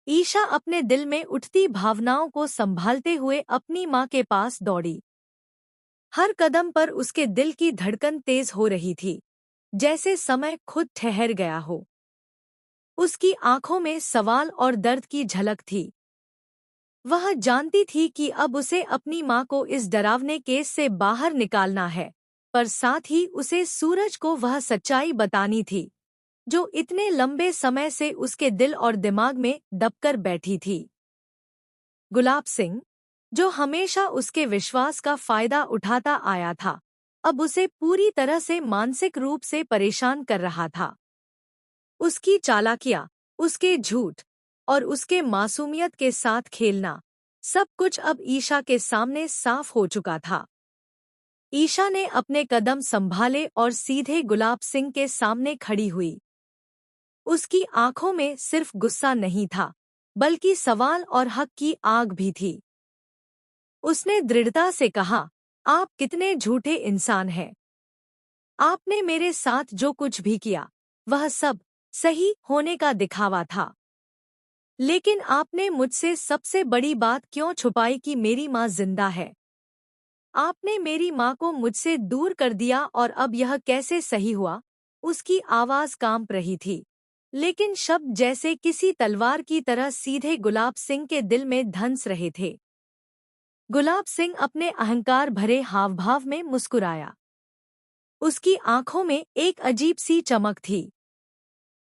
ईशा अपने दिल में उठती भावनाओं को संभालते हुए अपनी माँ के पास दौड़ी। हर कदम पर उसके दिल की धड़कन तेज हो रही थी, जैसे समय खुद ठहर गया हो। उसकी आंखों में सवाल और दर्द की झलक थी। वह जानती थी कि अब उसे अपनी माँ को इस डरावने केस से बाहर निकालना है, पर साथ ही उसे सूरज को वह सच्चाई बतानी थी जो इतने लंबे समय से उसके दिल और दिमाग में दबकर बैठी थी। गुलाब सिंह, जो हमेशा उसके विश्वास का फायदा उठाता आया था, अब उसे पूरी तरह से मानसिक रूप से परेशान कर रहा था। उसकी चालाकियां, उसके झूठ और उसके मासूमियत के साथ खेलना, सब कुछ अब ईशा के सामने साफ हो चुका था। ईशा ने अपने कदम संभाले और सीधे गुलाब सिंह के सामने खड़ी हुई। उसकी आंखों में सिर्फ गुस्सा नहीं था, बल्कि सवाल और हक की आग भी थी। उसने दृढ़ता से कहा, आप कितने झूठे इंसान हैं। आपने मेरे साथ जो कुछ भी किया, वह सब सही होने का दिखावा था। लेकिन आपने मुझसे सबसे बड़ी बात क्यों छुपाई कि मेरी माँ जिंदा है? आपने मेरी माँ को मुझसे दूर कर दिया और अब यह कैसे सही हुआ? उसकी आवाज कांप रही थी, लेकिन शब्द जैसे किसी तलवार की तरह सीधे गुलाब सिंह के दिल में धंस रहे थे। गुलाब सिंह अपने अहंकार भरे हावभाव में मुस्कुराया। उसकी आंखों में एक अजीब सी चमक थी।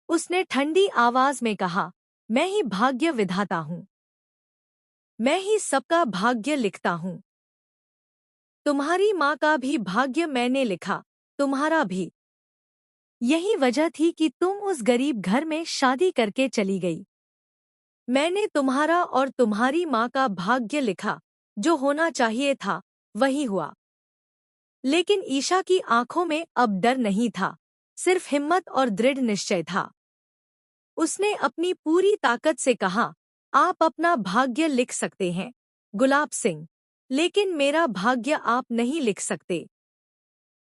उसने ठंडी आवाज में कहा, मैं ही भाग्य विधाता हूँ। मैं ही सबका भाग्य लिखता हूँ। तुम्हारी माँ का भी भाग्य मैंने लिखा, तुम्हारा भी। यही वजह थी कि तुम उस गरीब घर में शादी करके चली गई। मैंने तुम्हारा और तुम्हारी माँ का भाग्य लिखा, जो होना चाहिए था वही हुआ। लेकिन ईशा की आंखों में अब डर नहीं था, सिर्फ हिम्मत और दृढ़ निश्चय था। उसने अपनी पूरी ताकत से कहा, आप अपना भाग्य लिख सकते हैं, गुलाब सिंह, लेकिन मेरा भाग्य आप नहीं लिख सकते।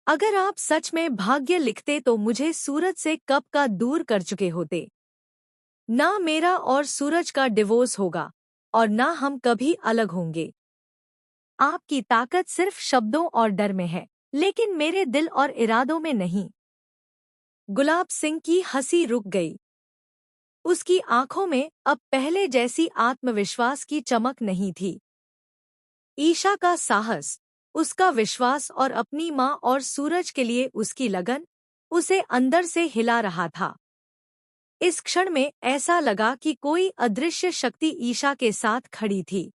अगर आप सच में भाग्य लिखते तो मुझे सूरज से कब का दूर कर चुके होते। ना मेरा और सूरज का डिवोर्स होगा और ना हम कभी अलग होंगे। आपकी ताकत सिर्फ शब्दों और डर में है, लेकिन मेरे दिल और इरादों में नहीं। गुलाब सिंह की हंसी रुक गई। उसकी आंखों में अब पहले जैसी आत्मविश्वास की चमक नहीं थी। ईशा का साहस, उसका विश्वास और अपनी माँ और सूरज के लिए उसकी लगन उसे अंदर से हिला रहा था। इस क्षण में ऐसा लगा कि कोई अदृश्य शक्ति ईशा के साथ खड़ी थी।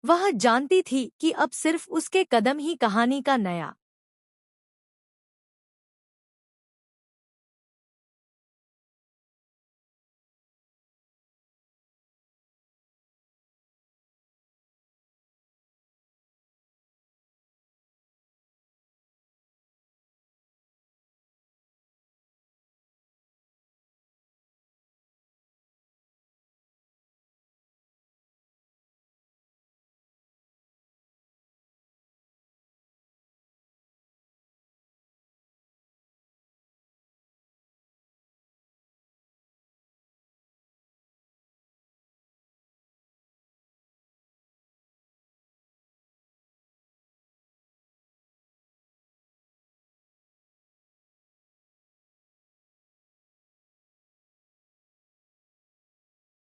वह जानती थी कि अब सिर्फ उसके कदम ही कहानी का नया